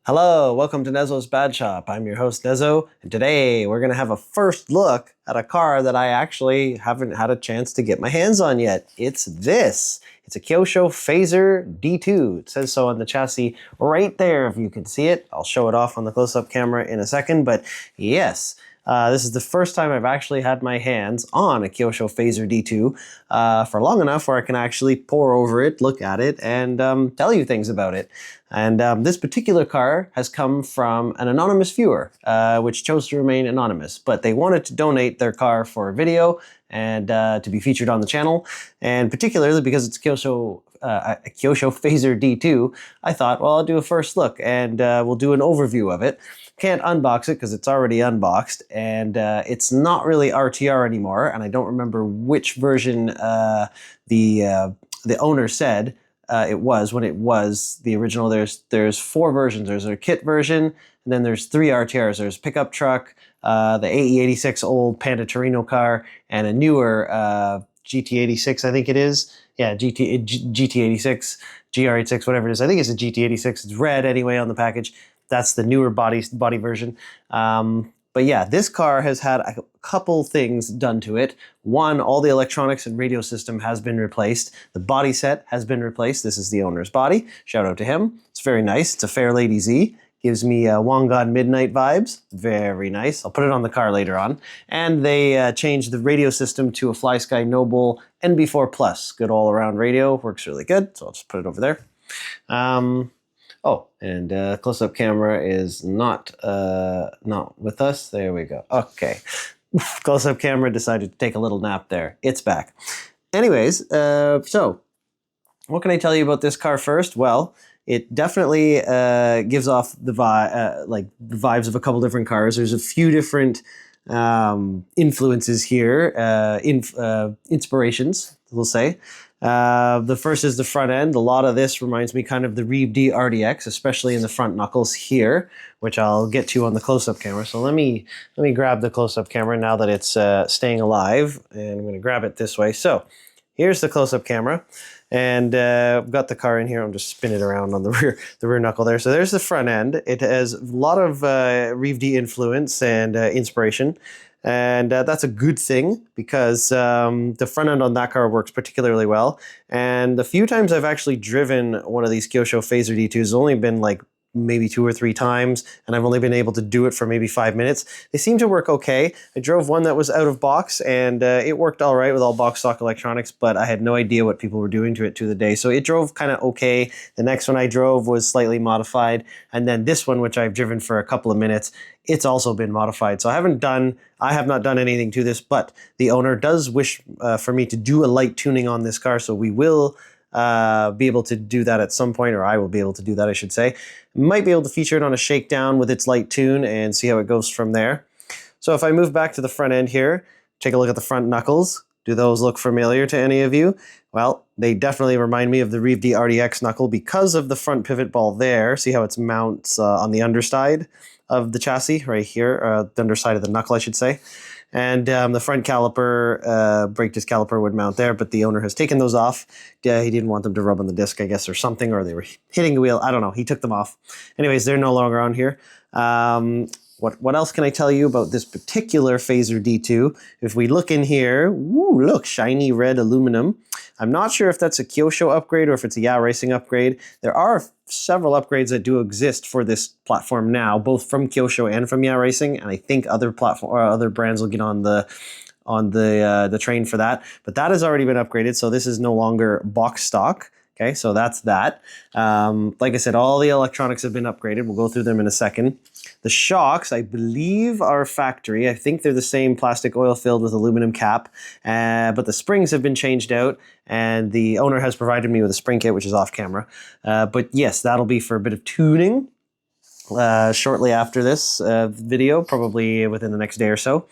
Hello, welcome to Nezzo's Bad Shop. I'm your host Nezzo, and today we're going to have a first look at a car that I actually haven't had a chance to get my hands on yet. It's this. It's a Kyosho Fazer D2. It says so on the chassis right there if you can see it. I'll show it off on the close-up camera in a second, but yes. This is the first time I've actually had my hands on a Kyosho Fazer D2 for long enough where I can actually pour over it, look at it, and tell you things about it. And this particular car has come from an anonymous viewer, which chose to remain anonymous. But they wanted to donate their car for a video and to be featured on the channel. And particularly because it's a Kyosho Fazer D2, I thought, well, I'll do a first look and we'll do an overview of it. Can't unbox it because it's already unboxed, and it's not really RTR anymore, and I don't remember which version the owner said it was when it was the original. There's four versions. There's a kit version, and then there's three RTRs. There's pickup truck, the AE86 old Panda Torino car, and a newer GT86, I think it is. Yeah, GT86, GR86, whatever it is. I think it's a GT86. It's red anyway on the package. That's the newer body version. But yeah, this car has had a couple things done to it. One, all the electronics and radio system has been replaced. The body set has been replaced. This is the owner's body. Shout out to him. It's very nice. It's a Fairlady Z. Gives me Wangan Midnight vibes. Very nice. I'll put it on the car later on. And they changed the radio system to a FlySky Noble NB4 Plus. Good all-around radio. Works really good. So I'll just put it over there. Oh, and close-up camera is not with us. There we go. Okay. Close-up camera decided to take a little nap there. It's back. Anyways, so what can I tell you about this car first? Well, it definitely gives off the vibes of a couple different cars. There's a few different influences here, inspirations, we'll say. The first is the front end. A lot of this reminds me kind of the Reeve D RDX, especially in the front knuckles here, which I'll get to on the close-up camera. So let me grab the close-up camera now that it's staying alive, and I'm going to grab it this way. So here's the close-up camera, and I've got the car in here. I'm just spinning it around on the rear knuckle there. So there's the front end. It has a lot of Reeve D influence and inspiration. And that's a good thing because the front end on that car works particularly well. And the few times I've actually driven one of these Kyosho Fazer D2s has only been like maybe 2 or 3 times, and I've only been able to do it for maybe 5 minutes. They seem to work okay. I drove one that was out of box, and it worked all right with all box stock electronics, but I had no idea what people were doing to it the day. So it drove kind of okay. The next one I drove was slightly modified, and then this one, which I've driven for a couple of minutes, it's also been modified. So I have not done anything to this, but the owner does wish for me to do a light tuning on this car, so we will be able to do that at some point, or I will be able to do that, I should say. Might be able to feature it on a shakedown with its light tune and see how it goes from there. So if I move back to the front end here, take a look at the front knuckles. Do those look familiar to any of you? Well, they definitely remind me of the Reeve D RDX knuckle because of the front pivot ball there. See how it mounts on the underside of the chassis right here, the underside of the knuckle, I should say. And the front caliper, brake disc caliper would mount there, but the owner has taken those off. He didn't want them to rub on the disc, I guess, or something, or they were hitting the wheel. I don't know. He took them off. Anyways, they're no longer on here. What else can I tell you about this particular Fazer D2? If we look in here, woo, look, shiny red aluminum. I'm not sure if that's a Kyosho upgrade or if it's a Racing upgrade. There are several upgrades that do exist for this platform now, both from Kyosho and from Racing, and I think other brands will get on the train for that. But that has already been upgraded, so this is no longer box stock. Okay, so that's that. Like I said, all the electronics have been upgraded. We'll go through them in a second. The shocks, I believe, are factory. I think they're the same plastic oil filled with aluminum cap, but the springs have been changed out, and the owner has provided me with a spring kit, which is off camera. But yes, that'll be for a bit of tuning shortly after this video, probably within the next day or so.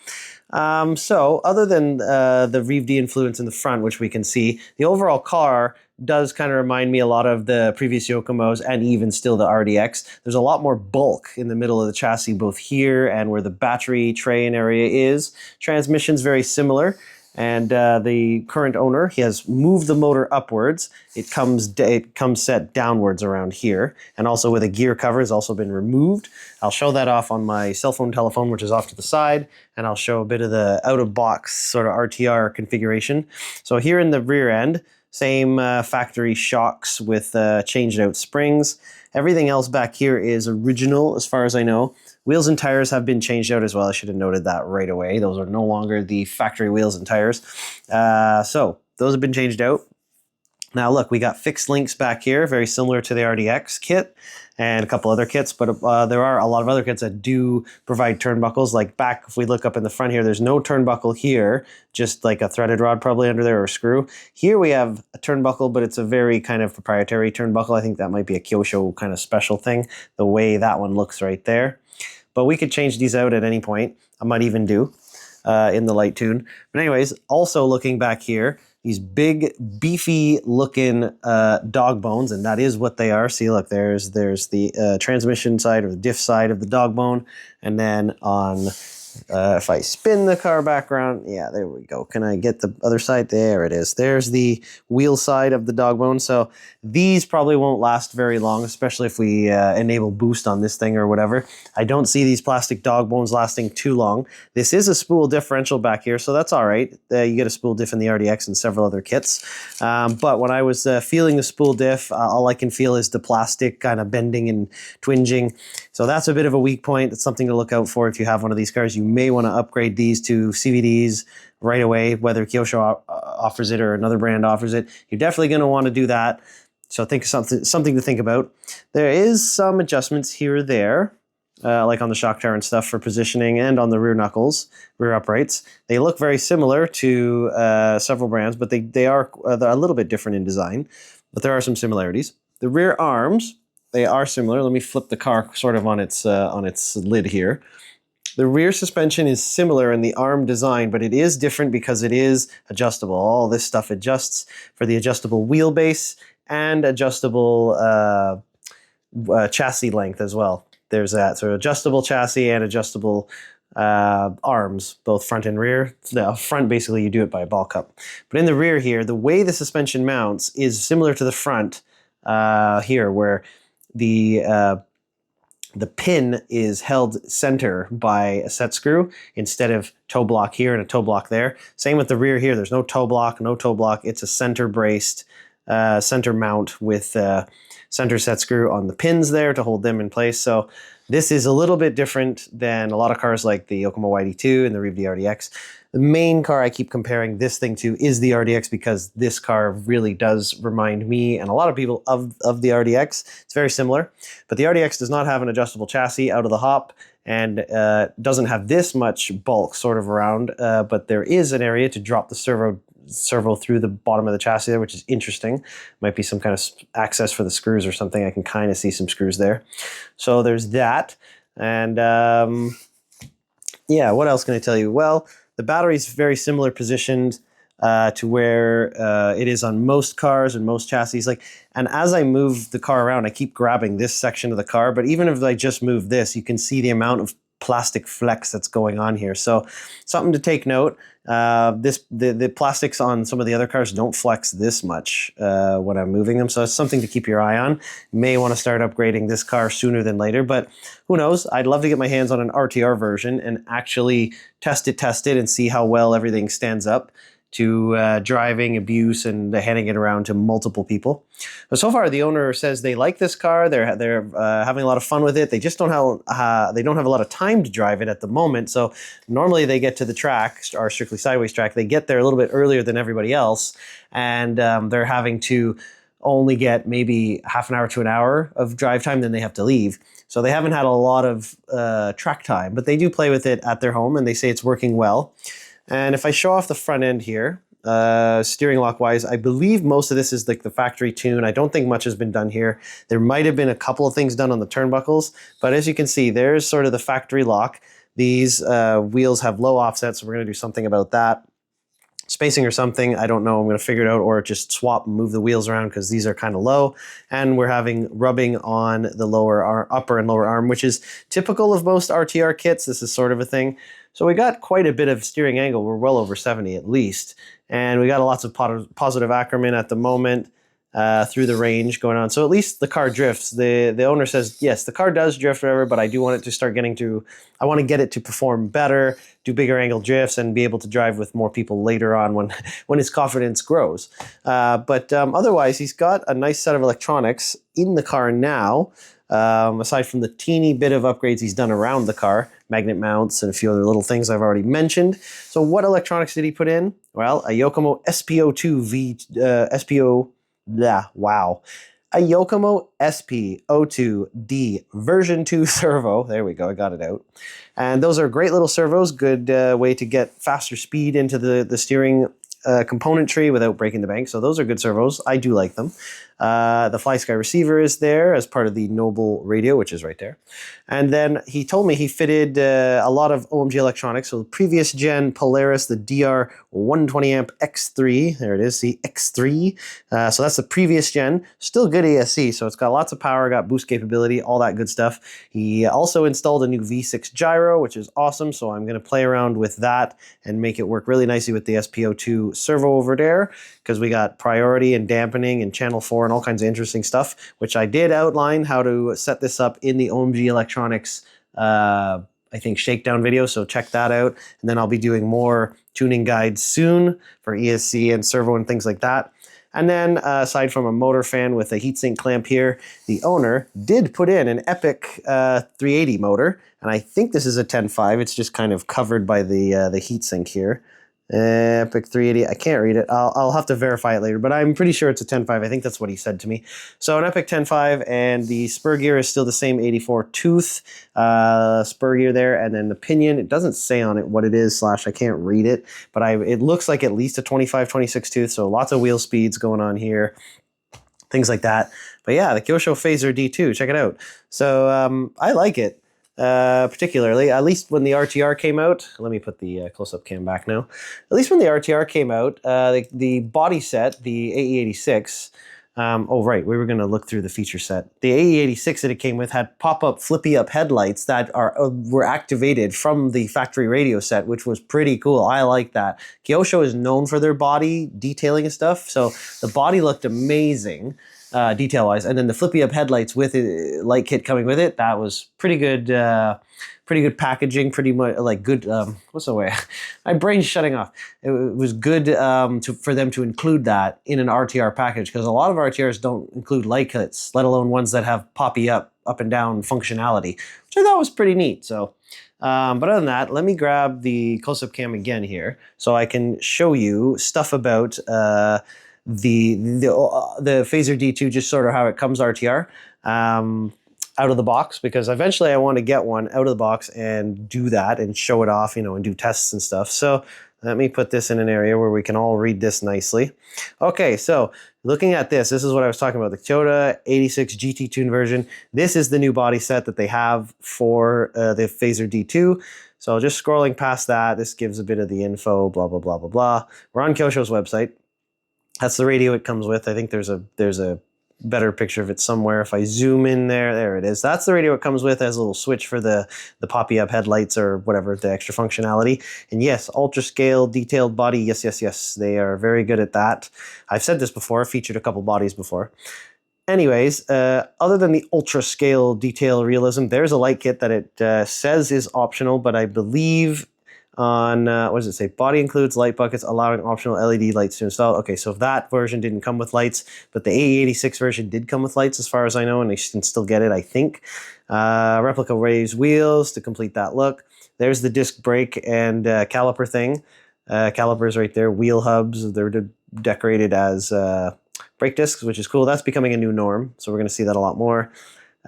So other than the Reeve D influence in the front, which we can see, the overall car does kind of remind me a lot of the previous Yokomos and even still the RDX. There's a lot more bulk in the middle of the chassis, both here and where the battery tray and area is. Transmission's very similar. And the current owner, he has moved the motor upwards. It comes set downwards around here, and also with a gear cover has also been removed. I'll show that off on my cell phone telephone, which is off to the side, and I'll show a bit of the out-of-box sort of RTR configuration. So here in the rear end, same factory shocks with changed out springs. Everything else back here is original as far as I know. Wheels and tires have been changed out as well. I should have noted that right away. Those are no longer the factory wheels and tires. So those have been changed out. Now look, we got fixed links back here, very similar to the RDX kit and a couple other kits, but there are a lot of other kits that do provide turnbuckles. Like back, if we look up in the front here, there's no turnbuckle here, just like a threaded rod probably under there or a screw. Here we have a turnbuckle, but it's a very kind of proprietary turnbuckle. I think that might be a Kyosho kind of special thing, the way that one looks right there. But we could change these out at any point. I might even do in the light tune. But anyways, also looking back here, these big, beefy looking dog bones, and that is what they are. See, look, there's the transmission side or the diff side of the dog bone. And then on, if I spin the car back around, yeah, there we go. Can I get the other side? There it is. There's the wheel side of the dog bone. So these probably won't last very long, especially if we enable boost on this thing or whatever. I don't see these plastic dog bones lasting too long. This is a spool differential back here, so that's all right. You get a spool diff in the RDX and several other kits. But when I was feeling the spool diff, all I can feel is the plastic kind of bending and twinging. So that's a bit of a weak point. It's something to look out for if you have one of these cars. You may want to upgrade these to CVDs right away, whether Kyosho offers it or another brand offers it. You're definitely going to want to do that. So think of something to think about. There is some adjustments here or there, like on the shock tower and stuff for positioning and on the rear knuckles, rear uprights. They look very similar to several brands, but they're a little bit different in design, but there are some similarities. The rear arms, they are similar. Let me flip the car sort of on its lid here. The rear suspension is similar in the arm design, but it is different because it is adjustable. All this stuff adjusts for the adjustable wheelbase and adjustable chassis length as well. There's that. So adjustable chassis and adjustable arms, both front and rear. The front, basically, you do it by a ball cup. But in the rear here, the way the suspension mounts is similar to the front here, where the pin is held center by a set screw instead of toe block here and a toe block there. Same with the rear here. There's no toe block, no toe block. It's a center braced center mount with center set screw on the pins there to hold them in place. So this is a little bit different than a lot of cars like the Yokomo YD2 and the Reeve RDX. The main car I keep comparing this thing to is the RDX because this car really does remind me and a lot of people of the RDX. It's very similar, but the RDX does not have an adjustable chassis out of the hop and doesn't have this much bulk sort of around, but there is an area to drop the servo through the bottom of the chassis there, which is interesting. Might be some kind of access for the screws or something. I can kind of see some screws there. So there's that. And yeah, what else can I tell you? Well, the battery is very similar positioned to where it is on most cars and most chassis. And as I move the car around, I keep grabbing this section of the car, but even if I just move this, you can see the amount of plastic flex that's going on here. So something to take note. The plastics on some of the other cars don't flex this much when I'm moving them. So it's something to keep your eye on. You may want to start upgrading this car sooner than later, but who knows? I'd love to get my hands on an RTR version and actually test it and see how well everything stands up to driving, abuse, and handing it around to multiple people. But so far, the owner says they like this car. They're having a lot of fun with it. They just don't have a lot of time to drive it at the moment. So normally they get to the track, our Strictly Sideways track. They get there a little bit earlier than everybody else, and they're having to only get maybe half an hour to an hour of drive time. Then they have to leave. So they haven't had a lot of track time, but they do play with it at their home, and they say it's working well. And if I show off the front end here, steering lock wise, I believe most of this is like the factory tune. I don't think much has been done here. There might have been a couple of things done on the turnbuckles, but as you can see, there's sort of the factory lock. These wheels have low offset, so we're going to do something about that. spacing or something. I don't know. I'm going to figure it out, or just swap and move the wheels around because these are kind of low. And we're having rubbing on the upper and lower arm, which is typical of most RTR kits. This is sort of a thing. So we got quite a bit of steering angle. We're well over 70 at least. And we got lots of positive Ackerman at the moment. Through the range going on. So at least the car drifts. The owner says, yes, the car does drift forever, but I do want it to start I want to get it to perform better, do bigger angle drifts, and be able to drive with more people later on when his confidence grows. But otherwise, he's got a nice set of electronics in the car now, aside from the teeny bit of upgrades he's done around the car, magnet mounts and a few other little things I've already mentioned. So what electronics did he put in? Well, a Yokomo a Yokomo SP02D version 2 servo. There we go, I got it out. And those are great little servos, good way to get faster speed into the steering componentry without breaking the bank. So those are good servos. I do like them. The FlySky receiver is there as part of the Noble radio, which is right there. And then he told me he fitted a lot of OMG electronics. So the previous gen Polaris, the DR 120 amp X3. There it is, the X3. So that's the previous gen. Still good ESC. So it's got lots of power, got boost capability, all that good stuff. He also installed a new V6 gyro, which is awesome. So I'm going to play around with that and make it work really nicely with the SP02 servo over there, because we got priority and dampening and channel 4 and all kinds of interesting stuff, which I did outline how to set this up in the OMG Electronics, I think, shakedown video, so check that out. And then I'll be doing more tuning guides soon for ESC and servo and things like that. And then aside from a motor fan with a heatsink clamp here, the owner did put in an Epic 380 motor, and I think this is a 10.5. It's just kind of covered by the heatsink here. Epic 380, I can't read it. I'll have to verify it later, but I'm pretty sure it's a 10.5. I think that's what he said to me. So an Epic 10.5, and the spur gear is still the same 84 tooth spur gear there, and then the pinion, it doesn't say on it what it is, / I can't read it, but it looks like at least a 25, 26 tooth, so lots of wheel speeds going on here, things like that. But yeah, the Kyosho Fazer D2, check it out. So I like it. Particularly, at least when the RTR came out. Let me put the close-up cam back now. At least when the RTR came out, the body set, the AE86, oh right, we were going to look through the feature set. The AE86 that it came with had pop-up, flippy-up headlights that were activated from the factory radio set, which was pretty cool. I like that. Kyosho is known for their body detailing and stuff, so the body looked amazing. Detail-wise, and then the flippy-up headlights with it, light kit coming with it, that was pretty good packaging, pretty much like good, what's the way? My brain's shutting off. It was good for them to include that in an RTR package, because a lot of RTRs don't include light kits, let alone ones that have poppy up and down functionality, which I thought was pretty neat. So, but other than that, let me grab the close-up cam again here so I can show you stuff about the Fazer D2, just sort of how it comes RTR out of the box, because eventually I want to get one out of the box and do that and show it off, and do tests and stuff. So let me put this in an area where we can all read this nicely. Okay, so looking at this is what I was talking about, the Toyota 86 GT Tune version. This is the new body set that they have for the Fazer D2. So just scrolling past that, this gives a bit of the info, blah, blah, blah, blah, blah. We're on Kyosho's website. That's the radio it comes with. I think there's a better picture of it somewhere. If I zoom in there it is. That's the radio it comes with. It has a little switch for the poppy up headlights or whatever, the extra functionality. And yes, ultra scale, detailed body. Yes, yes, yes. They are very good at that. I've said this before, featured a couple bodies before. Anyways, other than the ultra scale detail realism, there's a light kit that it says is optional, but I believe on, what does it say? Body includes light buckets, allowing optional LED lights to install. Okay, so that version didn't come with lights, but the AE86 version did come with lights as far as I know, and you can still get it, I think. Replica raised wheels to complete that look. There's the disc brake and caliper thing. Calipers right there, wheel hubs, they're decorated as brake discs, which is cool. That's becoming a new norm, so we're going to see that a lot more.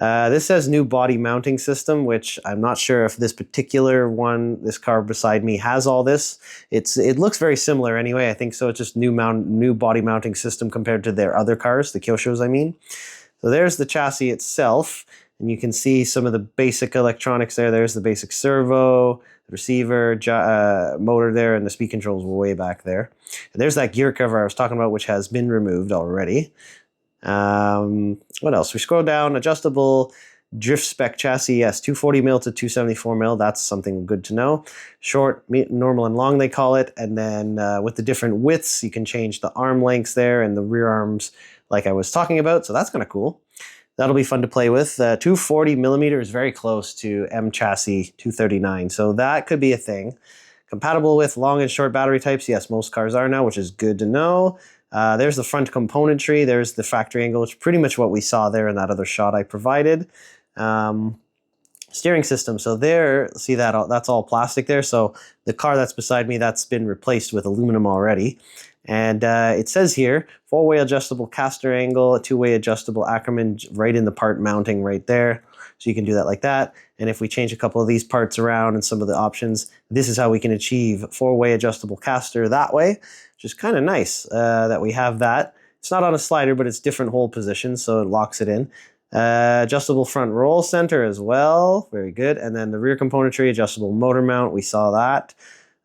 This says new body mounting system, which I'm not sure if this particular one, this car beside me, has all this. It looks very similar anyway. I think so. It's just new body mounting system compared to their other cars, the Kyoshos, I mean. So there's the chassis itself. And you can see some of the basic electronics there. There's the basic servo, the receiver, motor there, and the speed controls way back there. And there's that gear cover I was talking about, which has been removed already. What else? We scroll down, adjustable drift spec chassis, yes, 240 mil to 274 mil. That's something good to know. Short, normal, and long, they call it. And then with the different widths, you can change the arm lengths there and the rear arms like I was talking about. So that's kind of cool. That'll be fun to play with. 240 millimeter is very close to M chassis 239. So that could be a thing. Compatible with long and short battery types. Yes, most cars are now, which is good to know. There's the front componentry. There's the factory angle, which is pretty much what we saw there in that other shot I provided. Steering system. So there, see that, that's all plastic there. So the car that's beside me, that's been replaced with aluminum already. And it says here, 4-way adjustable caster angle, a 2-way adjustable Ackerman right in the part mounting right there. So you can do that like that. And if we change a couple of these parts around and some of the options, this is how we can achieve 4-way adjustable caster that way, which is kind of nice that we have that. It's not on a slider, but it's different hold positions, so it locks it in. Adjustable front roll center as well, very good. And then the rear componentry, adjustable motor mount, we saw that.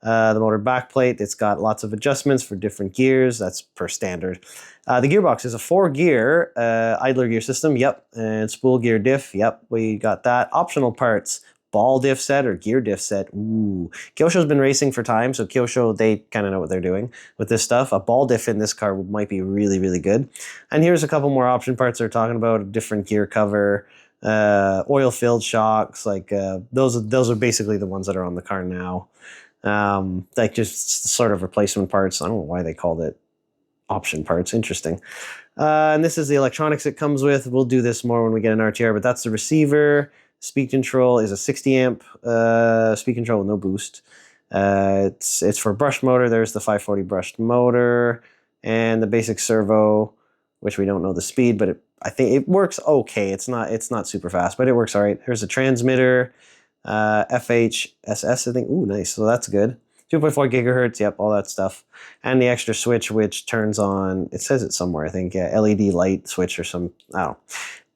The motor backplate, it's got lots of adjustments for different gears. That's per standard. The gearbox is a 4-gear idler gear system. Yep. And spool gear diff. Yep. We got that. Optional parts. Ball diff set or gear diff set. Ooh. Kyosho's been racing for time, so Kyosho, they kind of know what they're doing with this stuff. A ball diff in this car might be really, really good. And here's a couple more option parts they're talking about. A different gear cover, oil-filled shocks. Like those are basically the ones that are on the car now. Like just sort of replacement parts. I don't know why they called it option parts. Interesting. And this is the electronics it comes with. We'll do this more when we get an RTR, but that's the receiver. Speed control is a 60 amp speed control with no boost. It's for brushed motor. There's the 540 brushed motor and the basic servo, which we don't know the speed, but I think it works okay. It's not super fast, but it works all right. Here's a transmitter. FHSS, I think. Ooh, nice. So that's good. 2.4 gigahertz. Yep, all that stuff. And the extra switch, which turns on, it says it somewhere, I think, yeah, LED light switch or some, I don't know.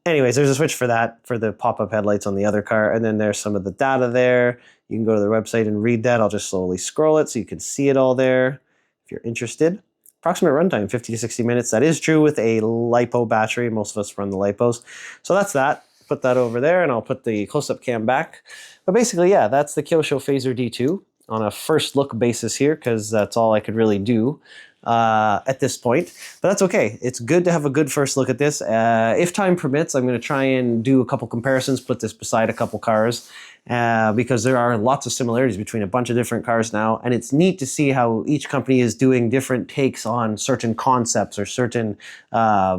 Anyways, there's a switch for that, for the pop-up headlights on the other car. And then there's some of the data there. You can go to their website and read that. I'll just slowly scroll it so you can see it all there if you're interested. Approximate runtime, 50 to 60 minutes. That is true with a LiPo battery. Most of us run the LiPos. So that's that. Put that over there, and I'll put the close-up cam back. But basically, yeah, that's the Kyosho Fazer D2 on a first look basis here, because that's all I could really do at this point. But that's okay. It's good to have a good first look at this. If time permits, I'm going to try and do a couple comparisons, put this beside a couple cars, because there are lots of similarities between a bunch of different cars now, and it's neat to see how each company is doing different takes on certain concepts or certain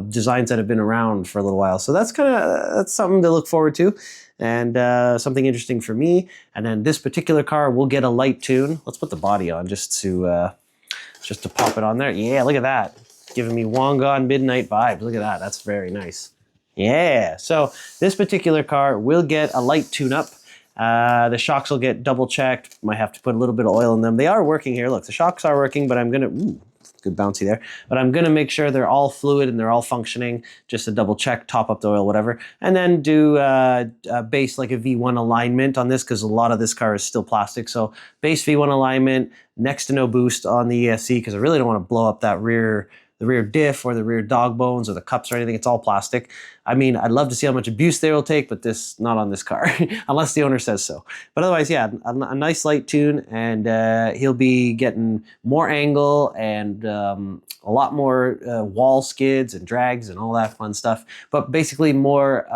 designs that have been around for a little while. So that's that's something to look forward to, and something interesting for me. And then this particular car will get a light tune. Let's put the body on just to pop it on there. Yeah, look at that, giving me Wangan Midnight vibes. Look at that. That's very nice. Yeah. So this particular car will get a light tune-up. The shocks will get double checked. Might have to put a little bit of oil in them. They are working here. Look, the shocks are working, but I'm gonna, good bouncy there. But I'm gonna make sure they're all fluid and they're all functioning, just to double check, top up the oil, whatever. And then do base like a V1 alignment on this, because a lot of this car is still plastic. So base V1 alignment, next to no boost on the ESC, because I really don't want to blow up that the rear diff or the rear dog bones or the cups or anything. It's all plastic. I mean, I'd love to see how much abuse they will take, but not on this car, unless the owner says so. But otherwise, yeah, a nice light tune, and he'll be getting more angle and a lot more wall skids and drags and all that fun stuff. But basically more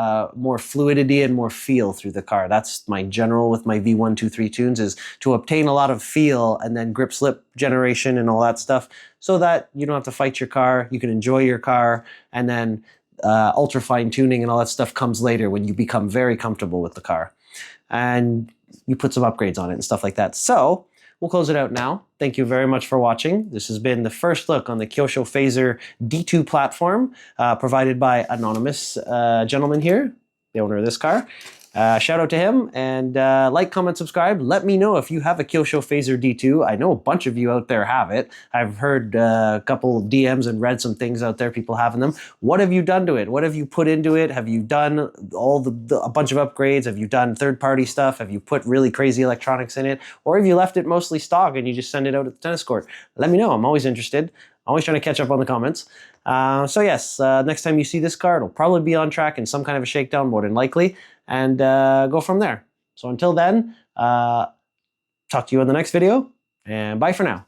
fluidity and more feel through the car. That's my general with my V1, 2, 3 tunes, is to obtain a lot of feel and then grip slip generation and all that stuff, so that you don't have to fight your car, you can enjoy your car, and then ultra fine tuning and all that stuff comes later when you become very comfortable with the car. And you put some upgrades on it and stuff like that. So we'll close it out now. Thank you very much for watching. This has been the first look on the Kyosho Fazer D2 platform, provided by anonymous gentleman here, the owner of this car. Shout out to him, and like, comment, subscribe. Let me know if you have a Kyosho Fazer D2. I know a bunch of you out there have it. I've heard a couple of DMs and read some things out there, people having them. What have you done to it? What have you put into it? Have you done a bunch of upgrades? Have you done third-party stuff? Have you put really crazy electronics in it? Or have you left it mostly stock and you just send it out at the tennis court? Let me know. I'm always interested. Always trying to catch up on the comments. So yes, next time you see this car, it'll probably be on track in some kind of a shakedown, more than likely, and go from there. So until then, talk to you in the next video, and bye for now.